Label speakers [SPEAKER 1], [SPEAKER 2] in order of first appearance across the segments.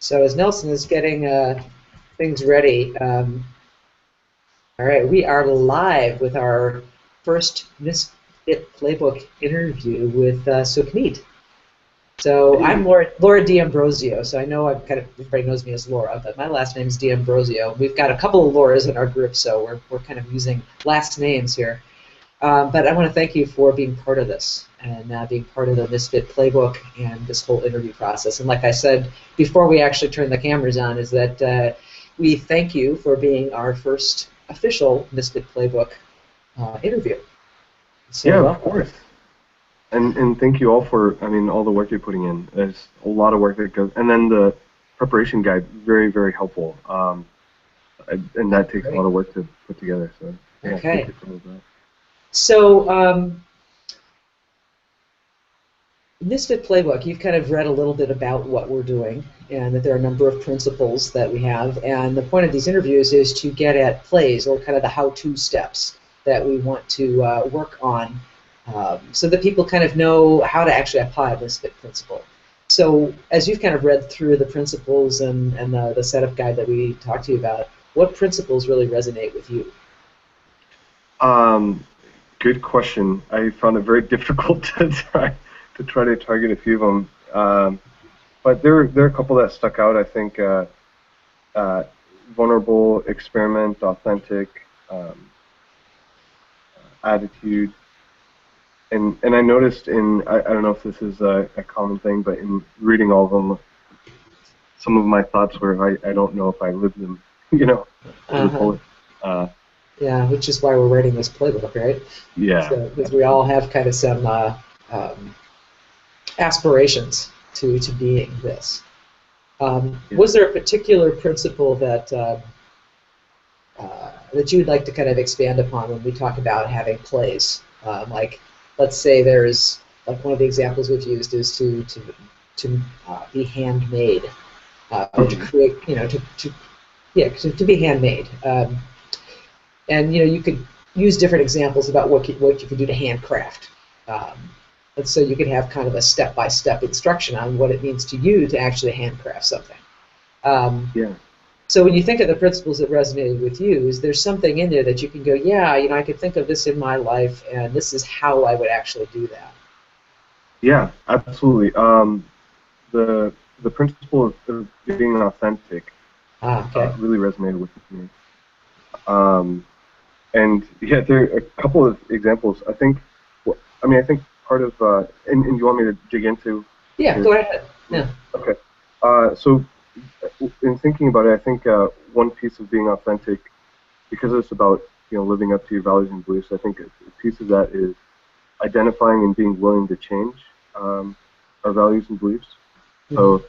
[SPEAKER 1] So as Nelson is getting things ready, all right, we are live with our first Misfit Playbook interview with Sukhneet. So I'm
[SPEAKER 2] Hey.
[SPEAKER 1] Laura D'Ambrosio. So I know everybody knows me as Laura, but my last name is D'Ambrosio. We've got a couple of Lauras in our group, so we're kind of using last names here. But I want to thank you for being part of this and being part of the Misfit Playbook and this whole interview process. And like I said before we actually turn the cameras on, is that we thank you for being our first official Misfit Playbook interview. So
[SPEAKER 2] Yeah, of
[SPEAKER 1] welcome.
[SPEAKER 2] course. And thank you all for, all the work you're putting in. There's a lot of work that goes, and then the preparation guide, very, very helpful. And that takes a
[SPEAKER 1] Great.
[SPEAKER 2] lot of work to put together. So yeah, thank
[SPEAKER 1] Okay.
[SPEAKER 2] you for all of that.
[SPEAKER 1] So Misfit Playbook, you've kind of read a little bit about what we're doing and that there are a number of principles that we have. And the point of these interviews is to get at plays or kind of the how-to steps that we want to work on so that people kind of know how to actually apply a Misfit principle. So as you've kind of read through the principles and the setup guide that we talked to you about, what principles really resonate with you?
[SPEAKER 2] Um, Good question. I found it very difficult to try to target a few of them. But there are a couple that stuck out. I think uh, vulnerable, experiment, authentic, um, attitude. And I noticed I don't know if this is a common thing, but in reading all of them, some of my thoughts were I don't know if I lived them, to the
[SPEAKER 1] Uh-huh.
[SPEAKER 2] fullest. Uh,
[SPEAKER 1] Yeah, which is why we're writing this playbook, right?
[SPEAKER 2] yeah,
[SPEAKER 1] So, because we all
[SPEAKER 2] absolutely.
[SPEAKER 1] have kind of some um, aspirations to being this.
[SPEAKER 2] Yeah.
[SPEAKER 1] Was there a particular principle that you'd like to kind of expand upon when we talk about having plays? Like, let's say there's like one of the examples we've used is to be handmade or to
[SPEAKER 2] Hmm.
[SPEAKER 1] create, to be handmade. And you could use different examples about what you could do to handcraft. Um, and so you could have kind of a step-by-step instruction on what it means to you to actually handcraft something. Um,
[SPEAKER 2] Yeah.
[SPEAKER 1] so when you think of the principles that resonated with you, is there something in there that you can go, yeah, I could think of this in my life, and this is how I would actually do that.
[SPEAKER 2] Yeah, absolutely. The principle of being authentic
[SPEAKER 1] Okay.
[SPEAKER 2] really resonated with me. Um, and yeah, there are a couple of examples. I think part of and you want me to dig
[SPEAKER 1] Yeah,
[SPEAKER 2] to
[SPEAKER 1] go ahead. Yeah.
[SPEAKER 2] okay. So in thinking about it, I think one piece of being authentic, because it's about living up to your values and beliefs. I think a piece of that is identifying and being willing to change um, our values and beliefs.
[SPEAKER 1] Mm-hmm.
[SPEAKER 2] So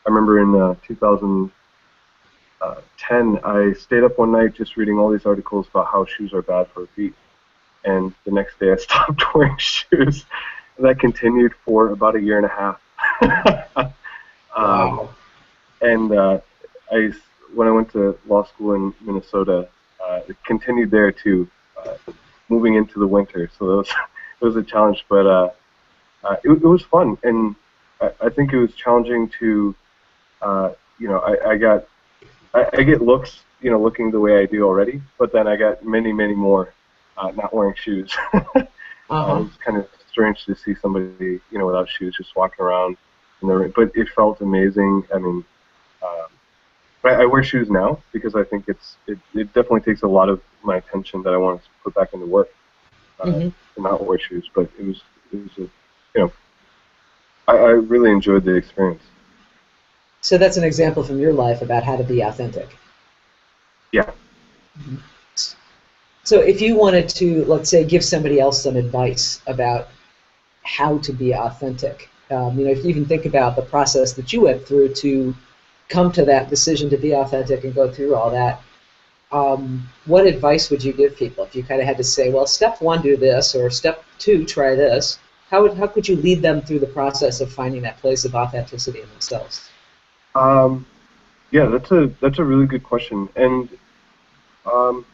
[SPEAKER 2] I remember in 2010, I stayed up one night just reading all these articles about how shoes are bad for our feet, and the next day I stopped wearing shoes. And that continued for about a year and a half. um,
[SPEAKER 1] Wow.
[SPEAKER 2] and I, when I went to law school in Minnesota, it continued there too, moving into the winter. So it was a challenge, but it was fun, and I think it was challenging to, I get looks, looking the way I do already, but then I got many, many more not wearing shoes. It
[SPEAKER 1] Uh-huh.
[SPEAKER 2] was kind of strange to see somebody, without shoes just walking around but it felt amazing. Um, I wear shoes now because I think it definitely takes a lot of my attention that I want to put back into work
[SPEAKER 1] Mm-hmm.
[SPEAKER 2] to not wear shoes. But it was I really enjoyed the experience.
[SPEAKER 1] So that's an example from your life about how to be authentic.
[SPEAKER 2] Yeah.
[SPEAKER 1] Mhm. So if you wanted to, let's say, give somebody else some advice about how to be authentic, if you even think about the process that you went through to come to that decision to be authentic and go through all that, what advice would you give people if you kind of had to say, well, step one, do this, or step two, try this? How could you lead them through the process of finding that place of authenticity in themselves?
[SPEAKER 2] Um, yeah, that's a really good question, and um,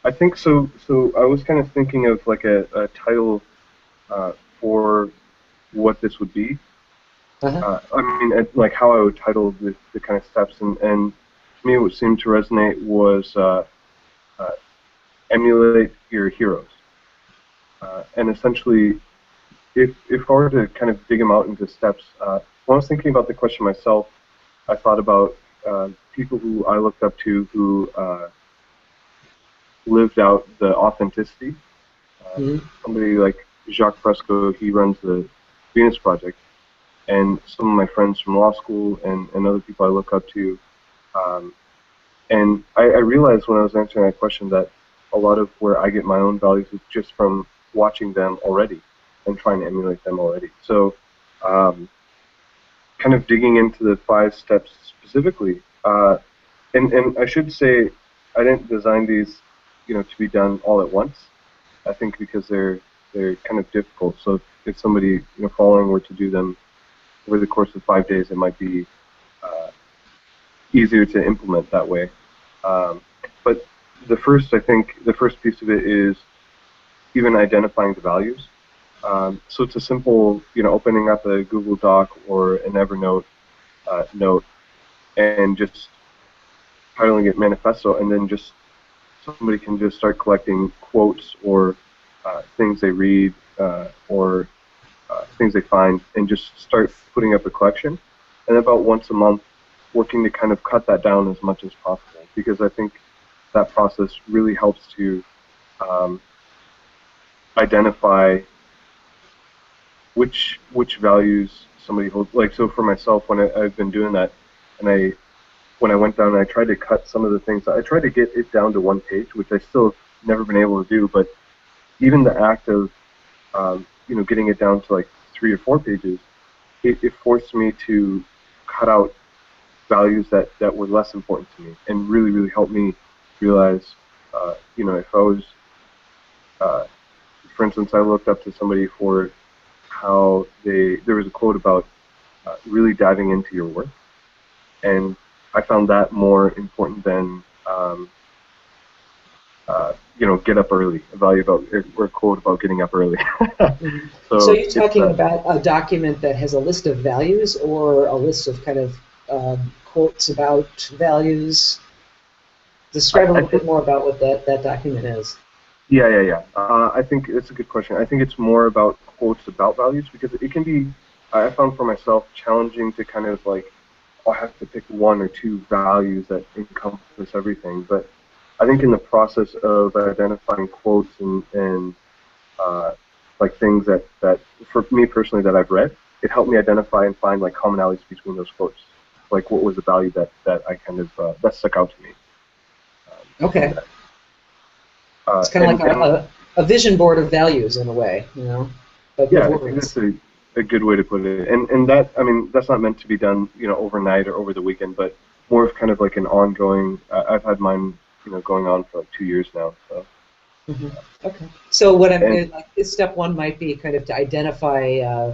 [SPEAKER 2] I think so. So I was kind of thinking of like a title uh, for what this would be. I mean, like how I would title the kind of steps, and to me, what seemed to resonate was uh, emulate your heroes, and essentially, if I were to kind of dig them out into steps, when I was thinking about the question myself, I thought about people who I looked up to who lived out the authenticity.
[SPEAKER 1] Mm-hmm.
[SPEAKER 2] Somebody like Jacques Fresco, he runs the Venus Project, and some of my friends from law school and other people I look up to. Um, and I realized when I was answering that question that a lot of where I get my own values is just from watching them already and trying to emulate them already. So kind of digging into the 5 steps specifically, and I should say I didn't design these, to be done all at once. I think because they're kind of difficult. So if somebody following were to do them over the course of 5 days, it might be easier to implement that way. But I think the first piece of it is even identifying the values. So it's a simple, opening up a Google Doc or an Evernote note and just titling it manifesto, and then just somebody can just start collecting quotes or things they read or things they find, and just start putting up a collection. And about once a month, working to kind of cut that down as much as possible, because I think that process really helps to identify which values somebody holds. Like, so for myself, when I've been doing that, and when I went down and I tried to cut some of the things, I tried to get it down to 1 page, which I still have never been able to do. But even the act of getting it down to like 3 or 4 pages, it forced me to cut out values that were less important to me, and really helped me realize, if I was, for instance, I looked up to somebody for how there was a quote about really diving into your work, and I found that more important than get up early, a value about, or a quote about getting up early.
[SPEAKER 1] So you're talking about a document that has a list of values, or a list of kind of quotes about values? Describe a little bit more about what that document is.
[SPEAKER 2] Yeah. I think it's a good question. I think it's more about quotes about values, because it can be, I found for myself, challenging to kind of like, I'll have to pick 1 or 2 values that encompass everything. But I think in the process of identifying quotes and like things that for me personally that I've read, it helped me identify and find like commonalities between those quotes. Like, what was the value that I kind of that stuck out to me.
[SPEAKER 1] Okay. It's kind of like a vision board of values in a way, but
[SPEAKER 2] yeah,
[SPEAKER 1] with
[SPEAKER 2] I think
[SPEAKER 1] words.
[SPEAKER 2] that's a good way to put it. And that, I mean, that's not meant to be done, overnight or over the weekend, but more of kind of like an ongoing. I've had mine, going on for like 2 years now. So.
[SPEAKER 1] Mm-hmm. Okay. So what like step 1 might be kind of to identify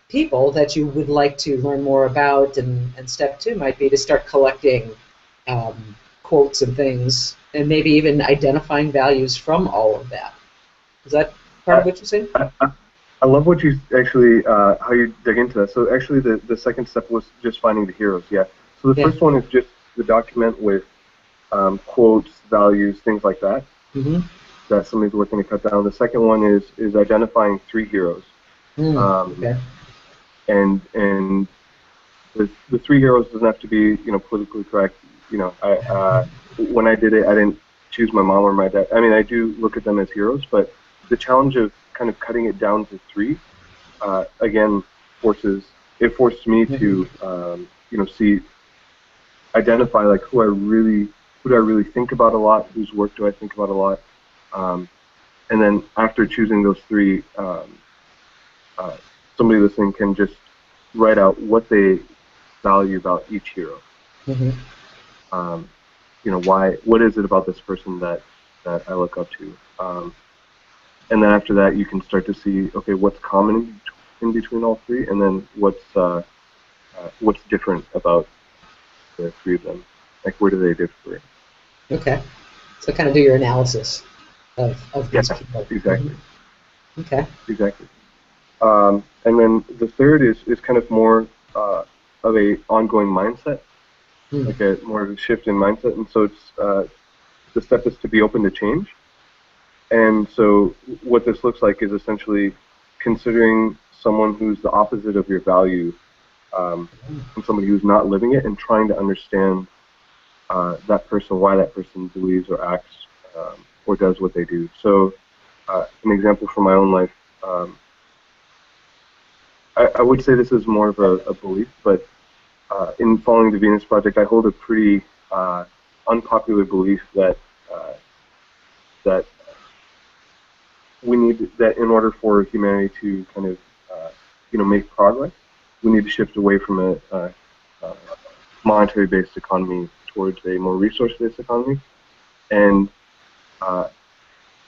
[SPEAKER 1] people that you would like to learn more about, and step 2 might be to start collecting quotes and things, and maybe even identifying values from all of that. Is that part of what you're saying?
[SPEAKER 2] I love what you actually, how you dig into that. So actually the second step was just finding the heroes, yeah. So the first one is just the document with quotes, values, things like that, that somebody's working to cut down. The second one is identifying 3 heroes.
[SPEAKER 1] Okay.
[SPEAKER 2] And the 3 heroes doesn't have to be, politically correct. When I did it, I didn't choose my mom or my dad. I mean, I do look at them as heroes, but the challenge of kind of cutting it down to 3, again, forced me to, identify like who do I really think about a lot, whose work do I think about a lot, and then after choosing those 3, somebody listening can just write out what they value about each hero. What is it about this person that I look up to? And then after that, you can start to see, okay, what's common in between all 3, and then what's different about the 3 of them. Like, where do they differ?
[SPEAKER 1] Okay. So kind of do your analysis of these people.
[SPEAKER 2] Exactly.
[SPEAKER 1] Okay.
[SPEAKER 2] Exactly. And then the third is kind of more of a ongoing mindset,
[SPEAKER 1] Hmm.
[SPEAKER 2] like a more of a shift in mindset. And so it's the step is to be open to change. And so what this looks like is essentially considering someone who's the opposite of your value, and somebody who's not living it, and trying to understand that person, why that person believes or acts or does what they do. So an example from my own life, I would say this is more of a belief, but in following the Venus Project, I hold a pretty unpopular belief that we need that in order for humanity to kind of make progress, we need to shift away from a monetary-based economy towards a more resource-based economy. And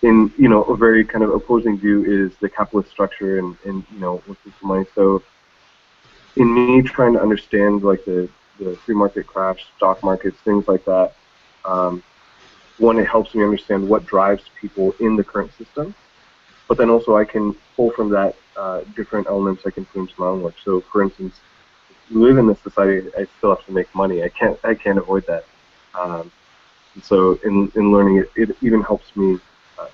[SPEAKER 2] in a very kind of opposing view is the capitalist structure and what's this money. So in me trying to understand like the free market crash, stock markets, things like that, one, it helps me understand what drives people in the current system, but then also I can pull from that different elements I can put into my own work. So for instance, we live in this society, I still have to make money. I can't avoid that. And so in learning it, it even helps me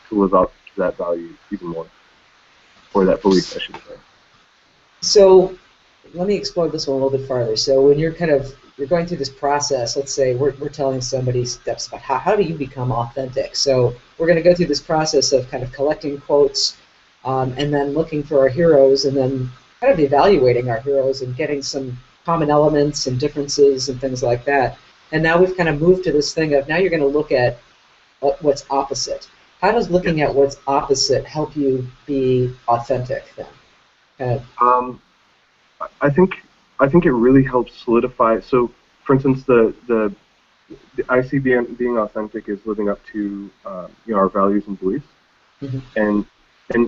[SPEAKER 2] to live up to that value even more, or that belief, I should say.
[SPEAKER 1] So let me explore this one a little bit farther. So when you're going through this process, let's say we're telling somebody steps about how do you become authentic. So we're going to go through this process of kind of collecting quotes, and then looking for our heroes, and then kind of evaluating our heroes and getting some common elements and differences and things like that. And now we've kind of moved to this thing of now you're going to look at what's opposite. How does
[SPEAKER 2] Yes.
[SPEAKER 1] looking at what's opposite help you be authentic then? Kind of,
[SPEAKER 2] I think it really helps solidify. So, for instance, the I see being authentic is living up to our values and beliefs,
[SPEAKER 1] mhm.
[SPEAKER 2] and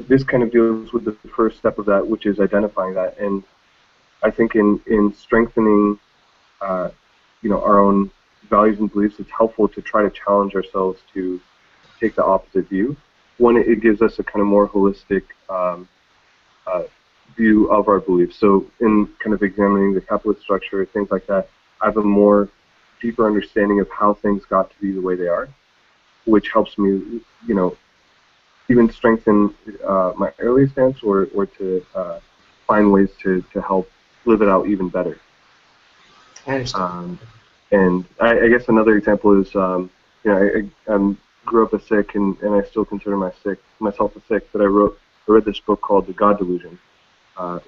[SPEAKER 2] this kind of deals with the first step of that, which is identifying that. And I think in strengthening our own values and beliefs, it's helpful to try to challenge ourselves to take the opposite view. One, it gives us a kind of more holistic uh, view of our beliefs. So in kind of examining the capitalist structure, things like that, I have a more deeper understanding of how things got to be the way they are, which helps me, even strengthen my early stance, or to find ways to help live it out even better.
[SPEAKER 1] I understand.
[SPEAKER 2] Um, and I guess another example is, I grew up a Sikh, and I still consider myself a Sikh. But I read this book called The God Delusion,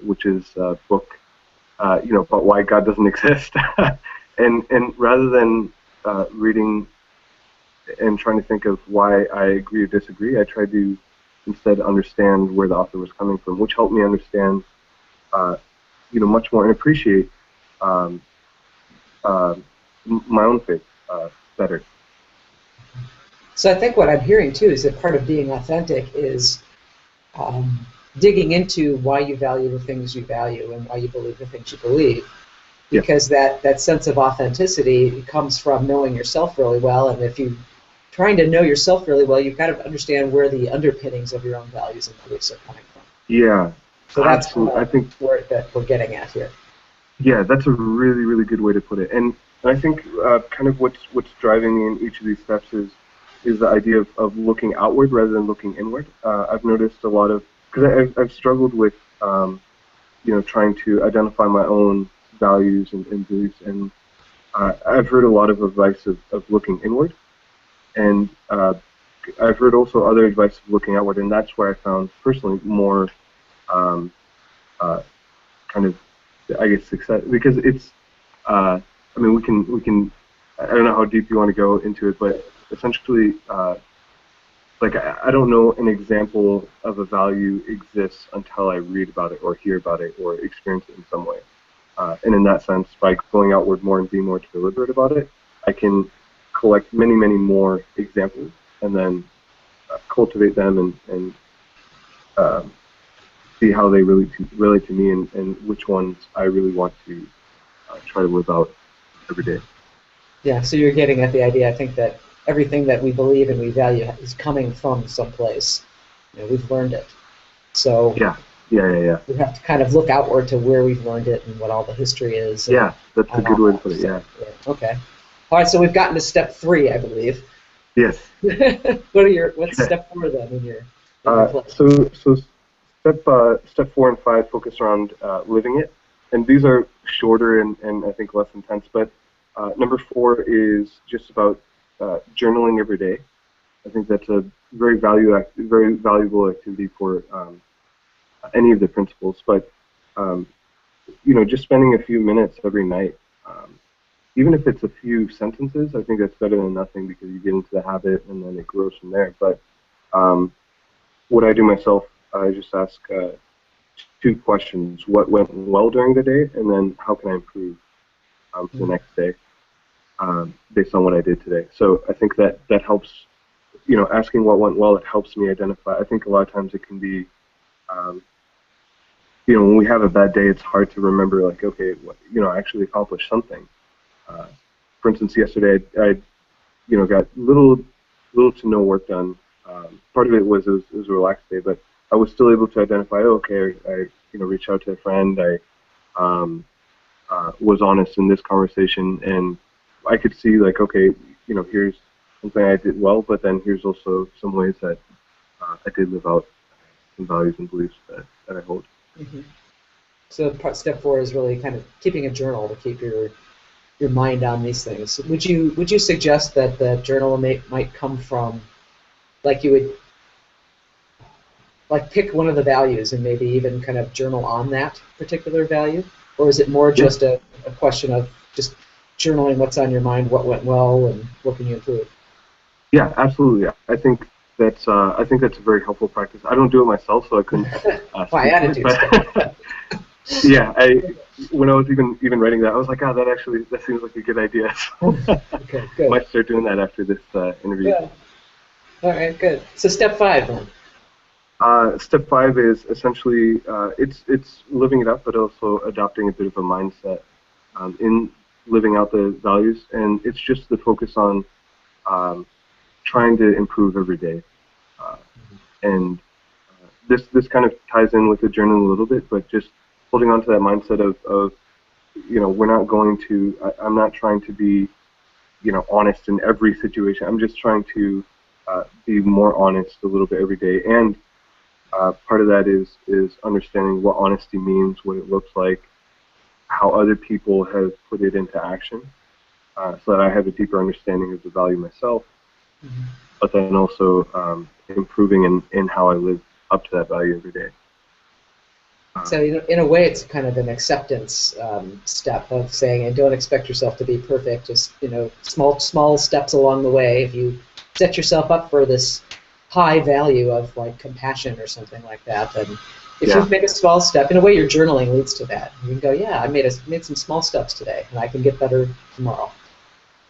[SPEAKER 2] which is a book, about why God doesn't exist. And rather than reading and trying to think of why I agree or disagree, I tried to instead understand where the author was coming from, which helped me understand, uh, much more and appreciate um, uh, my own faith better.
[SPEAKER 1] So I think what I'm hearing too is that part of being authentic is digging into why you value the things you value and why you believe the things you believe,
[SPEAKER 2] Yes,
[SPEAKER 1] because that sense of authenticity comes from knowing yourself really well. And if you're trying to know yourself really well, you've got to understand where the underpinnings of your own values and beliefs are coming from.
[SPEAKER 2] yeah,
[SPEAKER 1] So that's kind
[SPEAKER 2] absolutely. I
[SPEAKER 1] of
[SPEAKER 2] think,
[SPEAKER 1] where that we're getting at here.
[SPEAKER 2] yeah, that's a really, really good way to put it. And I think kind of what's driving me in each of these steps is the idea of looking outward rather than looking inward. I've noticed a lot of, because I've struggled with trying to identify my own values and beliefs, and I've heard a lot of advice of looking inward, and I've heard also other advice of looking outward, and that's where I found personally more um, uh, kind of, I guess, success, because it's I mean, we can I don't know how deep you want to go into it, but essentially, like I don't know an example of a value exists until I read about it or hear about it or experience it in some way. And in that sense, by going outward more and being more deliberate about it, I can collect many, many more examples, and then cultivate them, and um, see how they really relate to me, and which ones I really want to try to live out every day.
[SPEAKER 1] Yeah, so you're getting at the idea, I think, that everything that we believe and we value is coming from someplace. We've learned it. So
[SPEAKER 2] Yeah. Yeah.
[SPEAKER 1] We have to kind of look outward to where we've learned it and what all the history is.
[SPEAKER 2] Yeah, that's a
[SPEAKER 1] And
[SPEAKER 2] good
[SPEAKER 1] all
[SPEAKER 2] way to
[SPEAKER 1] that.
[SPEAKER 2] put it.
[SPEAKER 1] So,
[SPEAKER 2] Yeah.
[SPEAKER 1] yeah. Okay. All right. So we've gotten to step 3, I believe.
[SPEAKER 2] Yes.
[SPEAKER 1] What's step 4 then in your plan?
[SPEAKER 2] So step 4 and 5 focus around living it, and these are shorter and I think less intense. But number 4 is just about journaling every day. I think that's a very valuable activity for any of the principles. But just spending a few minutes every night, even if it's a few sentences, I think that's better than nothing because you get into the habit and then it grows from there. But um, what I do myself, I just ask 2 questions: what went well during the day, and then how can I improve for the next day based on what I did today. So I think that helps. Asking what went well, it helps me identify. I think a lot of times it can be, um, when we have a bad day, it's hard to remember, like, okay, I actually accomplished something. Uh, for instance, yesterday I got little to no work done. Part of it was it was a relaxed day, but I was still able to identify. Oh, okay, I reached out to a friend. I was honest in this conversation, and I could see, like, okay, here's something I did well, but then here's also some ways that I did live out some values and beliefs that I hold.
[SPEAKER 1] Hmm. So step 4 is really kind of keeping a journal to keep your mind on these things. Would you suggest that the journal might come from, like, you would like pick one of the values and maybe even kind of journal on that particular value, or is it more
[SPEAKER 2] Yeah,
[SPEAKER 1] just a question of just journaling what's on your mind, what went well, and what can you improve?
[SPEAKER 2] yeah, absolutely. I think that's a very helpful practice. I don't do it myself, so I couldn't
[SPEAKER 1] My
[SPEAKER 2] speak to it,
[SPEAKER 1] attitude's
[SPEAKER 2] but yeah, when I was even writing that, I was like, that seems like a good idea.
[SPEAKER 1] Okay,
[SPEAKER 2] So
[SPEAKER 1] good.
[SPEAKER 2] might start doing that after this interview.
[SPEAKER 1] Yeah. All right, good. So step 5 then.
[SPEAKER 2] Step 5 is essentially it's living it up, but also adopting a bit of a mindset in living out the values, and it's just the focus on um, trying to improve every day. Uh, and this kind of ties in with the journal a little bit, but just holding on to that mindset of we're not going to. I'm not trying to be honest in every situation. I'm just trying to be more honest a little bit every day, and part of that is understanding what honesty means, what it looks like, how other people have put it into action, so that I have a deeper understanding of the value myself,
[SPEAKER 1] Mhm.
[SPEAKER 2] but then also improving in how I live up to that value every day.
[SPEAKER 1] So,
[SPEAKER 2] Um,
[SPEAKER 1] in a way, it's kind of an acceptance step of saying, and don't expect yourself to be perfect. Just, small steps along the way. If you set yourself up for this high value of, like, compassion or something like that, then if
[SPEAKER 2] yeah,
[SPEAKER 1] you've made a small step, in a way, your journaling leads to that. You can go, yeah, I made some small steps today, and I can get better tomorrow.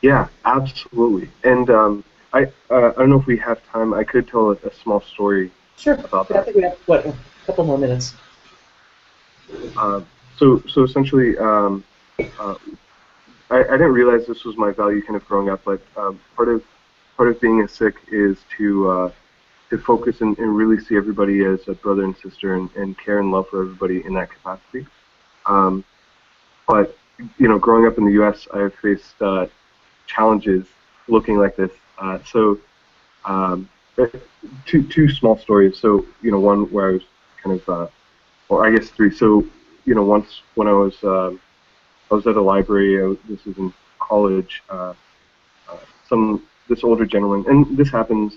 [SPEAKER 2] yeah, absolutely. And I don't know if we have time. I could tell a small story
[SPEAKER 1] Sure.
[SPEAKER 2] about
[SPEAKER 1] I
[SPEAKER 2] that.
[SPEAKER 1] think we have, what, a couple more minutes.
[SPEAKER 2] Uh, so essentially, uh, I didn't realize this was my value kind of growing up, but part of being a Sikh is to focus and really see everybody as a brother and sister and care and love for everybody in that capacity. Um, but growing up in the U.S., I've faced challenges looking like this. So um, uh, two small stories. So one where I was kind of, or I guess three. So once when I was at a library. This was in college. Some this older gentleman, and this happens,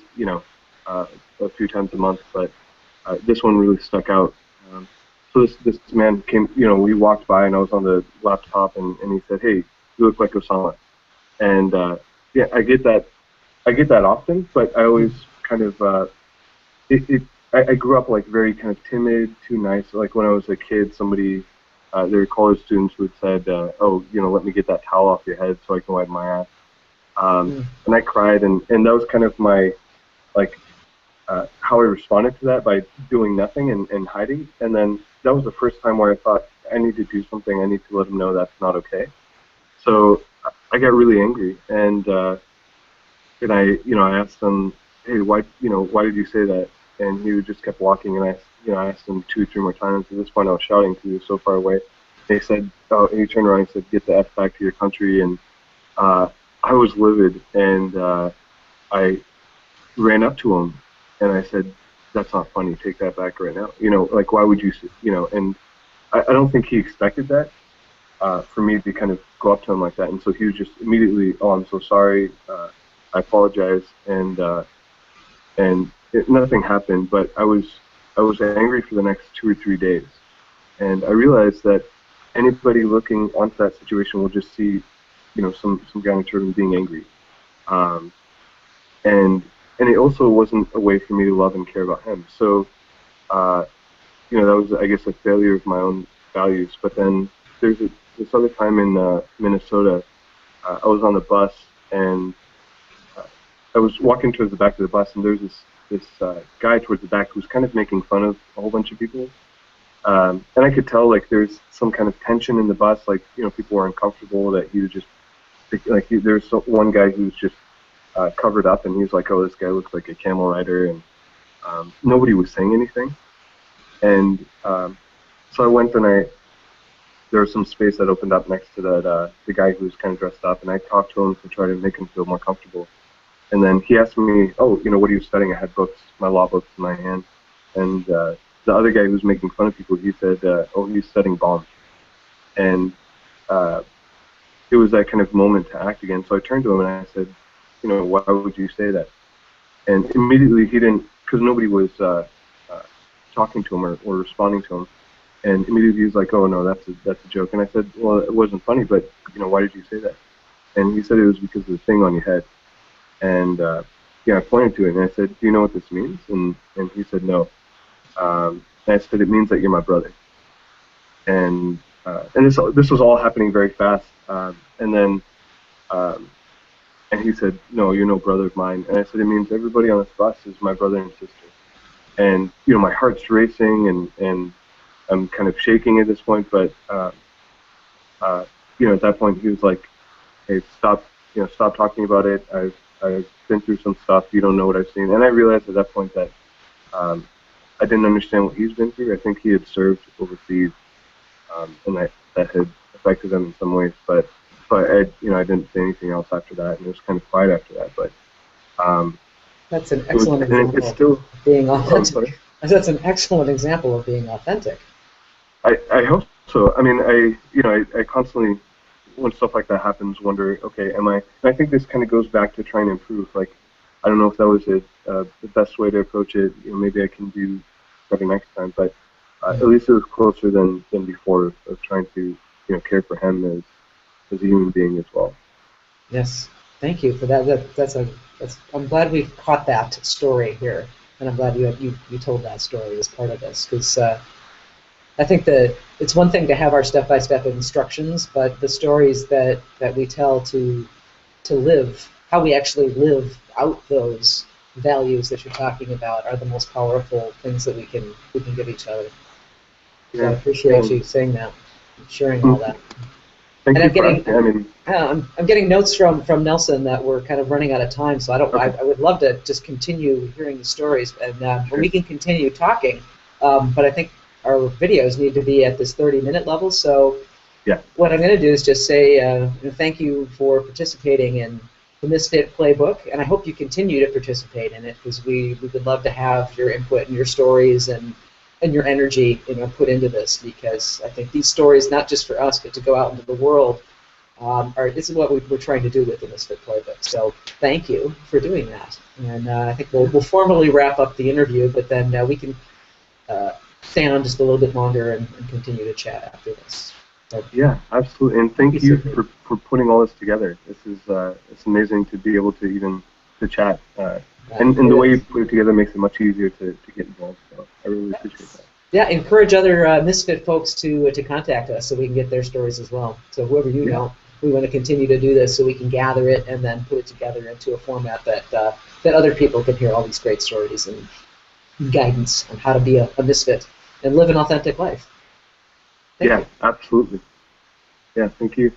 [SPEAKER 2] uh, a few times a month, but this one really stuck out. So this man came, we walked by, and I was on the laptop, and he said, "Hey, you look like Osama." And yeah, I get that often, but I always kind of it I grew up like very kind of timid, too nice. Like when I was a kid, somebody there were college students who had said, "Oh, let me get that towel off your head so I can wipe my ass."
[SPEAKER 1] Mm.
[SPEAKER 2] And I cried, and that was kind of my like how I responded to that by doing nothing and hiding. And then that was the first time where I thought I need to do something. I need to let him know that's not okay. So I got really angry, and I asked him, "Hey, why did you say that?" And he just kept walking, and I asked him 2 or 3 more times. At this point, I was shouting because he was so far away. They said, oh, and he turned around and said, "Get the F back to your country." And I was livid, and I ran up to him, and I said, "That's not funny. Take that back right now. Like, why would you, And I don't think he expected that, for me to kind of go up to him like that. And so he was just immediately, "Oh, I'm so sorry. I apologize." And nothing happened. But I was angry for the next 2 or 3 days, and I realized that anybody looking onto that situation will just see, some guy in a turban being angry, and it also wasn't a way for me to love and care about him. So, that was, I guess, a failure of my own values. But then there's this other time in Minnesota. I was on the bus, and I was walking towards the back of the bus, and there's this guy towards the back who was kind of making fun of a whole bunch of people. And I could tell, like, there's some kind of tension in the bus, like, people were uncomfortable, that he was just, like, there's one guy who was just covered up, and he was like, "Oh, this guy looks like a camel rider," and nobody was saying anything. And so I went, and there was some space that opened up next to the guy who was kind of dressed up, and I talked to him to try to make him feel more comfortable. And then he asked me, "Oh, what are you studying?" I had books, my law books in my hand, and the other guy who was making fun of people, he said, "Oh, he's studying bombs." And it was that kind of moment to act again. So I turned to him and I said, "Why would you say that?" And immediately he didn't, because nobody was talking to him or responding to him. And immediately he was like, "Oh no, that's a joke." And I said, "Well, it wasn't funny, but why did you say that?" And he said it was because of the thing on your head. And I pointed to it and I said, "Do you know what this means?" And he said, "No." And I said, "It means that you're my brother." And this was all happening very fast. And then and he said, "No, you're no brother of mine." And I said, "It means everybody on this bus is my brother and sister." And my heart's racing, and I'm kind of shaking at this point. But at that point he was like, "Hey, stop talking about it. I've been through some stuff. You don't know what I've seen." And I realized at that point that I didn't understand what he's been through. I think he had served overseas, and that had affected him in some ways. But I didn't say anything else after that, and it was kind of quiet after that. But
[SPEAKER 1] that's an excellent example of being authentic. That's an excellent example of being authentic.
[SPEAKER 2] I hope so. I mean, I constantly, when stuff like that happens, wonder, okay, am I? And I think this kind of goes back to trying to improve. Like, I don't know if that was the best way to approach it. Maybe I can do better next time. But at least it was closer than before of trying to care for him as a human being as well.
[SPEAKER 1] Yes, thank you for that. I'm glad we caught that story here, and I'm glad you told that story as part of this, because I think that it's one thing to have our step-by-step instructions, but the stories that we tell to live, how we actually live out those values that you're talking about, are the most powerful things that we can give each other. So yeah, I appreciate you saying that, sharing all that.
[SPEAKER 2] Thank you.
[SPEAKER 1] I'm getting notes from Nelson that we're kind of running out of time, so I would love to just continue hearing the stories, and we can continue talking. But I think our videos need to be at this 30-minute level. So
[SPEAKER 2] yeah,
[SPEAKER 1] what I'm going to do is just say thank you for participating in the Misfit Playbook, and I hope you continue to participate in it, because we would love to have your input and your stories and your energy put into this, because I think these stories, not just for us, but to go out into the world, this is what we're trying to do with the Misfit Playbook. So thank you for doing that. And I think we'll formally wrap up the interview, but then we can stay on just a little bit longer and continue to chat after this. So,
[SPEAKER 2] yeah, absolutely. And thank you for putting all this together. This is it's amazing to be able to even to chat. And the way you put it together makes it much easier to get involved. So I really appreciate that.
[SPEAKER 1] Yeah, encourage other Misfit folks to contact us so we can get their stories as well. So whoever you know, we want to continue to do this so we can gather it and then put it together into a format that other people can hear all these great stories and guidance on how to be a misfit and live an authentic life. Thank you.
[SPEAKER 2] Absolutely. Yeah, thank you.